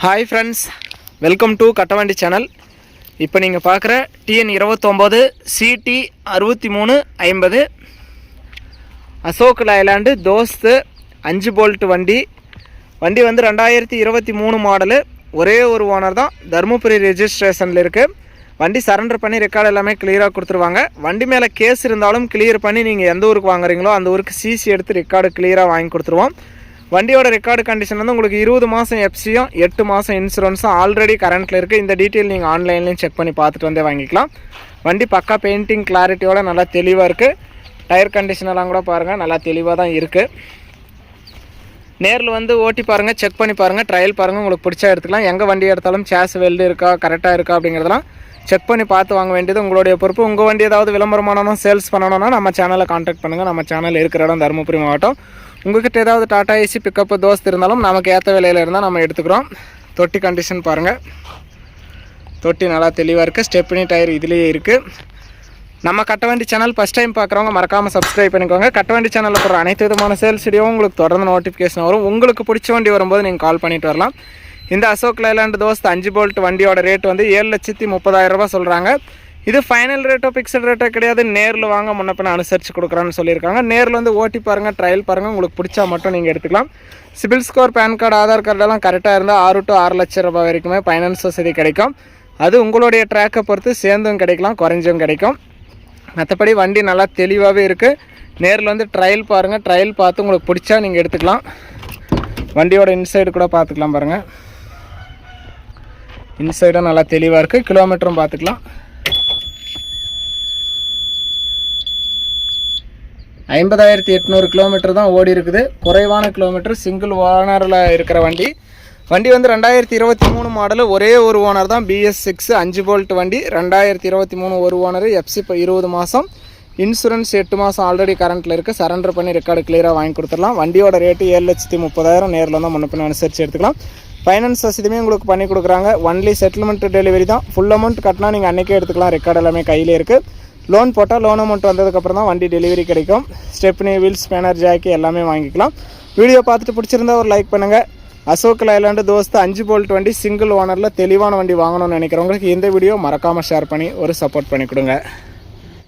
Hi friends, welcome to Kattavandi channel. இப்போ நீங்கள் பார்க்குற TN 29 CT 6350 Ashok Leyland Dost 5 bolt வண்டி வந்து 2023 மாடலு. ஒரே ஒரு ஓனர் தான், தருமபுரி ரெஜிஸ்ட்ரேஷனில் இருக்குது. வண்டி சரண்டர் பண்ணி ரெக்கார்டு எல்லாமே கிளியராக கொடுத்துருவாங்க. வண்டி மேலே கேஸ் இருந்தாலும் கிளியர் பண்ணி நீங்கள் எந்த ஊருக்கு வாங்குறீங்களோ அந்த ஊருக்கு சிசி எடுத்து ரெக்கார்டு கிளியராக வாங்கி கொடுத்துருவோம். வண்டியோட ரெக்கார்டு கண்டிஷன் வந்து உங்களுக்கு 20 மாதம் எஃப்சியும் 8 மாதம் இன்சூரன்ஸும் ஆல்ரெடி கரண்ட்டில் இருக்குது. இந்த டீட்டெயில் நீங்கள் ஆன்லைன்லேயும் செக் பண்ணி பார்த்துட்டு வந்தே வாங்கிக்கலாம். வண்டி பக்கா பெயிண்டிங் கிளாரிட்டியோட நல்லா தெளிவாக இருக்குது. டயர் கண்டிஷனெல்லாம் கூட பாருங்கள், நல்லா தெளிவாக தான் இருக்குது. நேரில் வந்து ஓட்டி பாருங்கள், செக் பண்ணி பாருங்கள், ட்ரையல் பாருங்கள், உங்களுக்கு பிடிச்சா எடுத்துக்கலாம். எங்கே வண்டி எடுத்தாலும் சேஸ் வெல்டு இருக்கா, கரெக்டாக இருக்கா அப்படிங்கிறதெல்லாம் செக் பண்ணி பார்த்து வாங்க வேண்டியது உங்களுடைய பொறுப்பு. உங்கள் வண்டி ஏதாவது விளம்பரமானோ சேல்ஸ் பண்ணணும்னா நம்ம சேனலை கான்டாக்ட் பண்ணுங்கள். நம்ம சேனல் இருக்கிற இடம் தருமபுரி மாவட்டம். உங்கள்கிட்ட ஏதாவது டாடா ஏசி பிக்கப்பு தோஸ்து இருந்தாலும் நமக்கு ஏற்ற விலையில் இருந்தால் நம்ம எடுத்துக்கிறோம். தொட்டி கண்டிஷன் பாருங்கள், தொட்டி நல்லா தெளிவாக இருக்குது. ஸ்டெப்னி டயர் இதுலேயே இருக்குது. நம்ம கட்டவண்டி சேனல் ஃபஸ்ட் டைம் பார்க்குறவங்க மறக்காமல் சப்ஸ்கிரைப் பண்ணிக்கோங்க. கட்டவண்டி சேனலில் போகிற அனைத்து விதமான சேல்ஸ் வீடியோவும் உங்களுக்கு தொடர்ந்து நோட்டிஃபிகேஷன் வரும். உங்களுக்கு பிடிச்ச வண்டி வரும்போது நீங்கள் கால் பண்ணிட்டு வரலாம். இந்த அசோக் லைலாண்டு தோஸ்து 5 போல்ட் வண்டியோட ரேட் வந்து 7,30,000 ரூபா சொல்கிறாங்க. இது ஃபைனல் ரேட்டோ ஃபிக்ஸட் ரேட்டோ கிடையாது. நேரில் வாங்க முன்ன பின்ன அனுசரித்து கொடுக்குறான்னு சொல்லியிருக்காங்க. நேரில் வந்து ஓட்டி பாருங்கள், ட்ரையல் பாருங்கள், உங்களுக்கு பிடிச்சா மட்டும் நீங்கள் எடுத்துக்கலாம். CIBIL score, PAN card, Aadhaar கார்டெல்லாம் கரெக்டாக இருந்தால் 6 to 6 லட்சம் ரூபாய் வரைக்குமே ஃபைனான்ஸ் வசதி கிடைக்கும். அது உங்களுடைய ட்ராக்கை பொறுத்து சேர்ந்தும் கிடைக்கலாம், குறைஞ்சும் கிடைக்கும். மற்றபடி வண்டி நல்லா தெளிவாகவே இருக்குது. நேரில் வந்து ட்ரையல் பாருங்கள், ட்ரையல் பார்த்து உங்களுக்கு பிடிச்சா நீங்கள் எடுத்துக்கலாம். வண்டியோட இன்சைடு கூட பார்த்துக்கலாம் பாருங்கள். இன்சைடும் நல்லா தெளிவாக இருக்குது. கிலோமீட்டரும் பார்த்துக்கலாம். 50,800 கிலோமீட்டர் தான் ஓடி இருக்குது. குறைவான கிலோமீட்டர், சிங்கிள் ஓனரில் இருக்கிற வண்டி வந்து 2023 மாடலு. ஒரே ஒரு ஓனர் தான், BS6 5 போல்ட் வண்டி. 2023 ஒரு ஓனர், எஃப்சி 20 மாதம், இன்சூரன்ஸ் 8 மாதம் ஆல்ரெடி கரண்ட்டில் இருக்குது. சரண்டர் பண்ணி ரெக்கார்டு கிளியராக வாங்கி கொடுத்துடலாம். வண்டியோட ரேட்டு 7,30,000. நேரில் தான் முன்ன பின்ன அனுசரித்து எடுத்துக்கலாம். ஃபைனான்ஸ் வசதியுமே உங்களுக்கு பண்ணி கொடுக்குறாங்க. ஒன்லி செட்டில்மெண்ட் டெலிவரி தான். ஃபுல் அமௌண்ட் கட்டினா நீங்கள் அன்றைக்கே எடுத்துக்கலாம். ரெக்கார்டு எல்லாமே கையிலே இருக்குது. லோன் போட்டால் லோன் அமௌண்ட் வந்ததுக்கப்புறம் தான் வண்டி டெலிவரி கிடைக்கும். ஸ்டெப்னி, வீல்ஸ், ஸ்பேனர், ஜாக்கி எல்லாமே வாங்கிக்கலாம். வீடியோ பார்த்துட்டு பிடிச்சிருந்தா ஒரு லைக் பண்ணுங்கள். அசோக் லைலாண்டு தோஸ்து 5 போல்ட் வண்டி சிங்கிள் ஓனரில் தெளிவான வண்டி வாங்கணும்னு நினைக்கிறவங்களுக்கு இந்த வீடியோ மறக்காமல் ஷேர் பண்ணி ஒரு சப்போர்ட் பண்ணி கொடுங்க.